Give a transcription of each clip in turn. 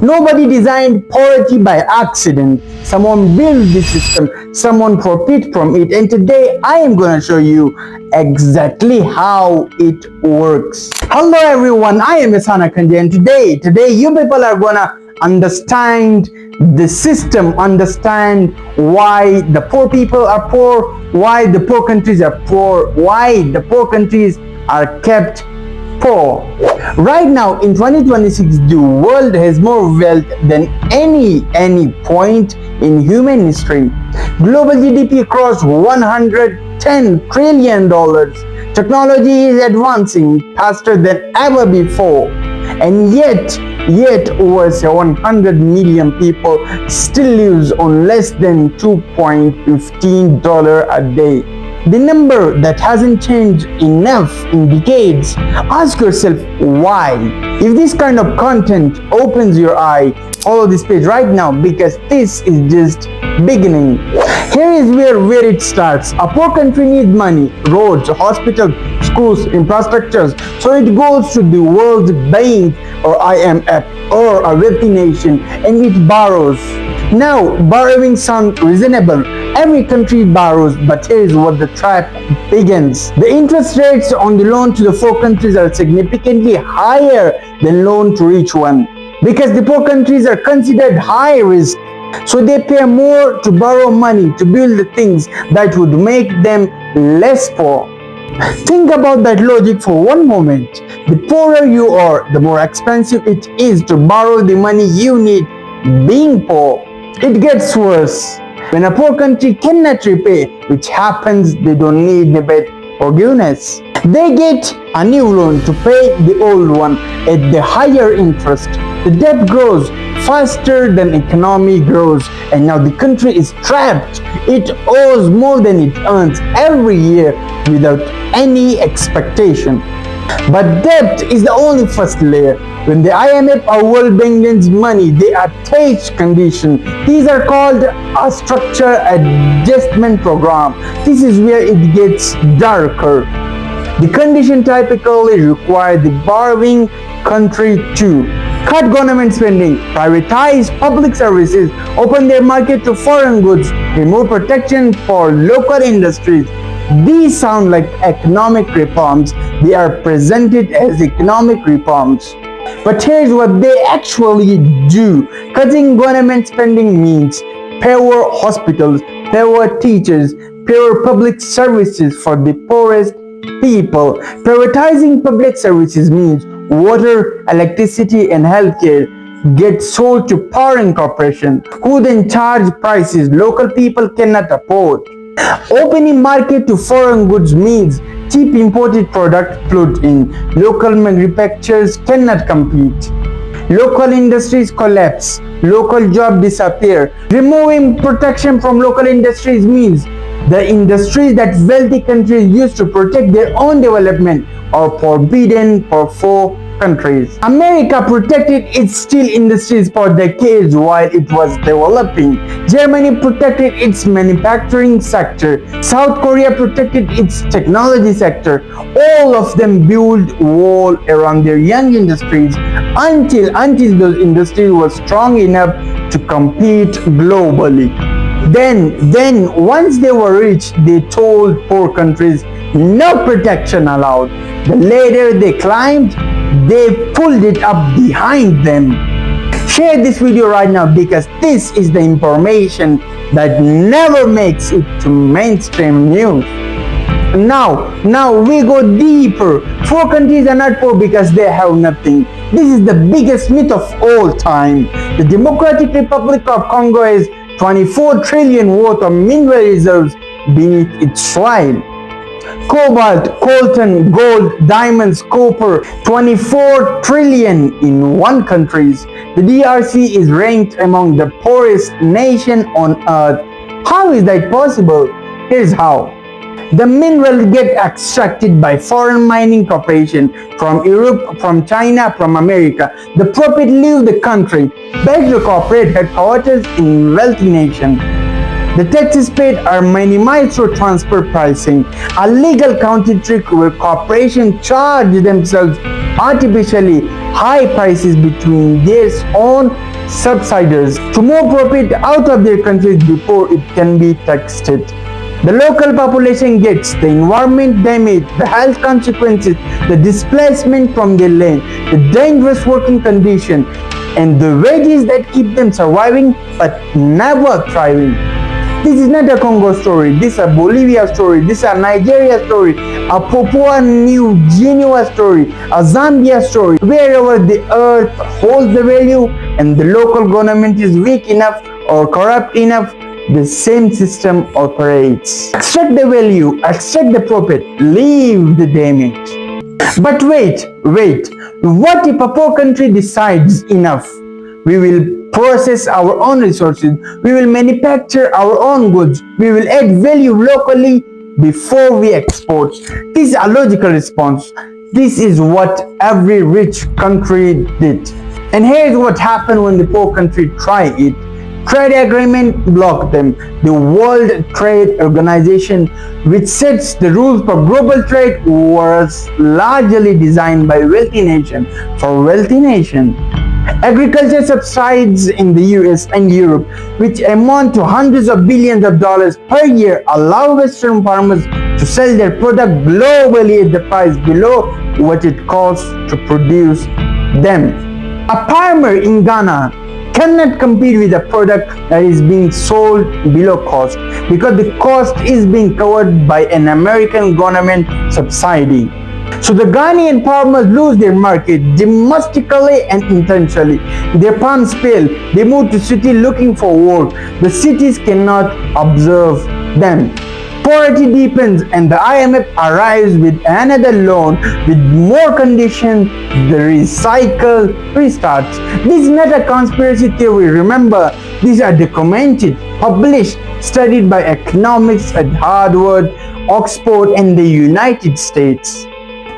Nobody designed poverty by accident. Someone built this system, someone profit from it, and today I am going to show you exactly how it works. Hello everyone, I am Ihsan Akande, and today you people are going to understand the system, understand why the poor people are poor, why the poor countries are poor, why the poor countries are kept poor. Right now in 2026, the world has more wealth than any point in human history. Global GDP crossed $110 trillion. Technology is advancing faster than ever before, and yet over 100 million people still lives on less than $2.15 a day. The number that hasn't changed enough in decades. Ask yourself why. If this kind of content opens your eye, follow this page right now, because this is just beginning. Here is where it starts. A poor country needs money, roads, hospitals, schools, infrastructures. So it goes to the World Bank or IMF or a wealthy nation and it borrows. Now, borrowing sounds reasonable. Every country borrows, but here is what the trap begins. The interest rates on the loan to the poor countries are significantly higher than loan to rich one, because the poor countries are considered high risk. So they pay more to borrow money to build the things that would make them less poor. Think about that logic for one moment. The poorer you are, the more expensive it is to borrow the money you need. Being poor, it gets worse. When a poor country cannot repay, which happens, they don't need debate forgiveness. They get a new loan to pay the old one at the higher interest. The debt grows faster than economy grows, and now the country is trapped. It owes more than it earns every year without any expectation. But debt is the only first layer. When the IMF or World Bank lends money, they attach conditions. These are called a structure adjustment program. This is where it gets darker. The condition typically require the borrowing country to cut government spending, privatize public services, open their market to foreign goods, remove protection for local industries. These sound like economic reforms. They are presented as economic reforms. But here's what they actually do. Cutting government spending means fewer hospitals, fewer teachers, fewer public services for the poorest people. Privatizing public services means water, electricity, and healthcare get sold to foreign corporations, who then charge prices local people cannot afford. Opening market to foreign goods means cheap imported products flood in. Local manufacturers cannot compete. Local industries collapse. Local jobs disappear. Removing protection from local industries means the industries that wealthy countries use to protect their own development are forbidden for poor countries. America protected its steel industries for decades while it was developing. Germany protected its manufacturing sector. South Korea protected its technology sector. All of them built wall around their young industries until those industries were strong enough to compete globally. Then once they were rich, they told poor countries no protection allowed. The ladder they climbed, they pulled it up behind them. Share this video right now, because this is the information that never makes it to mainstream news. Now we go deeper. Poor countries are not poor because they have nothing. This is the biggest myth of all time. The Democratic Republic of Congo has 24 trillion worth of mineral reserves beneath its soil. Cobalt, coltan, gold, diamonds, copper, 24 trillion in one country. The DRC is ranked among the poorest nation on earth. How is that possible? Here's how. The minerals get extracted by foreign mining corporations from Europe, from China, from America. The profit leaves the country back to corporate headquarters in wealthy nation. The taxes paid are minimized through transfer pricing, a legal counting trick where corporations charge themselves artificially high prices between their own subsidies to more profit out of their countries before it can be taxed. The local population gets the environment damage, the health consequences, the displacement from their land, the dangerous working condition, and the wages that keep them surviving but never thriving. This is not a Congo story, this is a Bolivia story, this is a Nigeria story, a Papua New Guinea story, a Zambia story. Wherever the earth holds the value and the local government is weak enough or corrupt enough, the same system operates. Extract the value, extract the profit, leave the damage. But wait, what if a poor country decides enough? We will process our own resources, we will manufacture our own goods, we will add value locally before we export. This is a logical response. This is what every rich country did. And here's what happened when the poor country tried it. Trade agreement blocked them. The World Trade Organization, which sets the rules for global trade, was largely designed by wealthy nations for wealthy nations. Agriculture subsidies in the US and Europe, which amount to hundreds of billions of dollars per year, allow Western farmers to sell their product globally at the price below what it costs to produce them. A farmer in Ghana cannot compete with a product that is being sold below cost because the cost is being covered by an American government subsidy. So the Ghanaian farmers lose their market domestically and intentionally. Their farms fail. They move to cities looking for work. The cities cannot observe them. Poverty deepens and the IMF arrives with another loan with more conditions. The recycle restarts. This is not a conspiracy theory. Remember, these are documented, published, studied by economics at Harvard, Oxford, and the United States.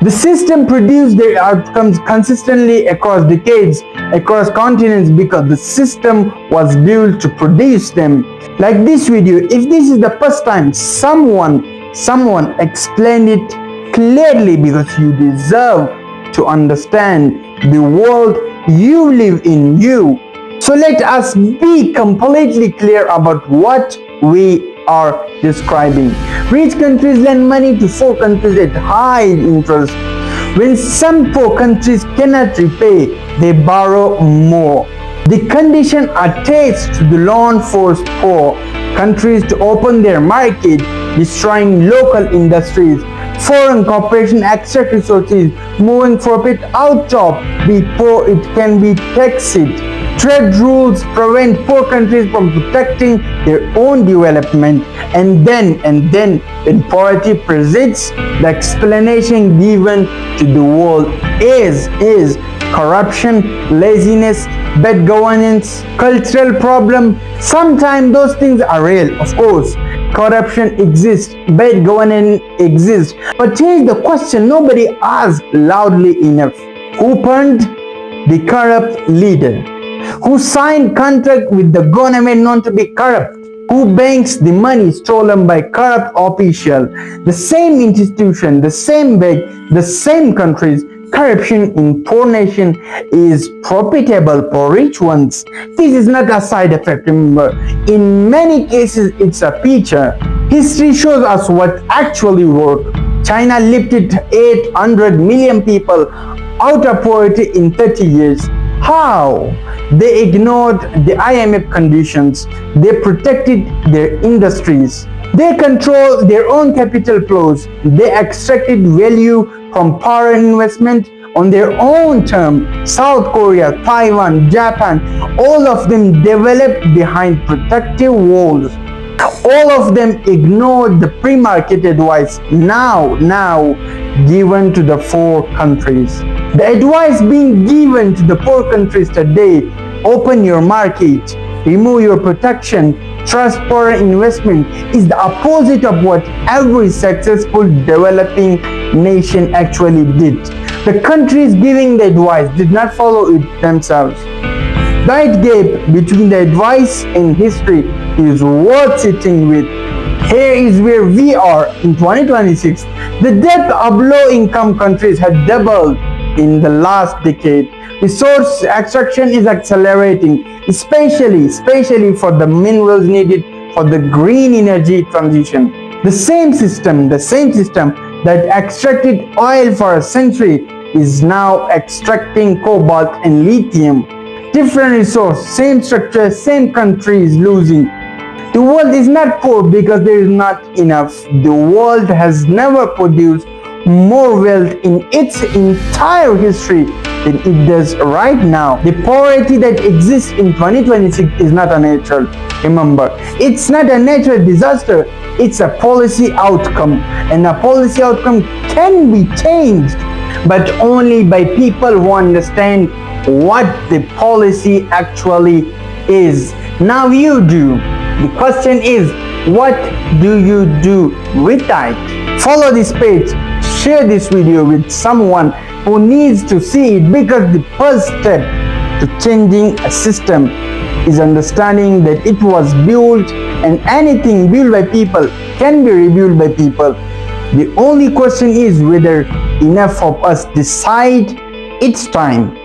The system produced their outcomes consistently across decades, across continents, because the system was built to produce them. Like this video, if this is the first time someone explained it clearly, because you deserve to understand the world you live in. So let us be completely clear about what we are describing. Rich countries lend money to poor countries at high interest. When some poor countries cannot repay, they borrow more. The condition attached to the loan forced poor countries to open their market, destroying local industries. Foreign corporations extract resources, moving profit out of before it can be taxed. Trade rules prevent poor countries from protecting their own development. And then when poverty presents, the explanation given to the world is corruption, laziness, bad governance, cultural problem. Sometimes those things are real, of course. Corruption exists, bad governance exists. But here's the question nobody asks loudly enough. Who fund the corrupt leader? Who signed contract with the government not to be corrupt? Who banks the money stolen by corrupt officials? The same institution, the same bank, the same countries. Corruption in poor nation is profitable for rich ones. This is not a side effect, remember. In many cases, it's a feature. History shows us what actually worked. China lifted 800 million people out of poverty in 30 years. How? They ignored the IMF conditions. They protected their industries. They controlled their own capital flows. They extracted value from foreign investment on their own terms. South Korea, Taiwan, Japan, all of them developed behind protective walls. All of them ignored the pre-market advice now given to the poor countries. The advice being given to the poor countries today: open your market, remove your protection, trust foreign investment, is the opposite of what every successful developing nation actually did. The countries giving the advice did not follow it themselves. That gap between the advice and history is worth sitting with. Here is where we are in 2026. The debt of low-income countries had doubled in the last decade. resource extraction is accelerating, especially for the minerals needed for the green energy transition. The same system that extracted oil for a century is now extracting cobalt and lithium. Different resource, same structure, same country is losing. The world is not poor because there is not enough. The world has never produced more wealth in its entire history than it does right now. The poverty that exists in 2026 is not a natural. Remember, it's not a natural disaster, it's a policy outcome. And a policy outcome can be changed, but only by people who understand what the policy actually is. Now you do. The question is, what do you do with that? Follow this page, share this video with someone who needs to see it, because the first step to changing a system is understanding that it was built, and anything built by people can be rebuilt by people. The only question is whether enough of us decide it's time.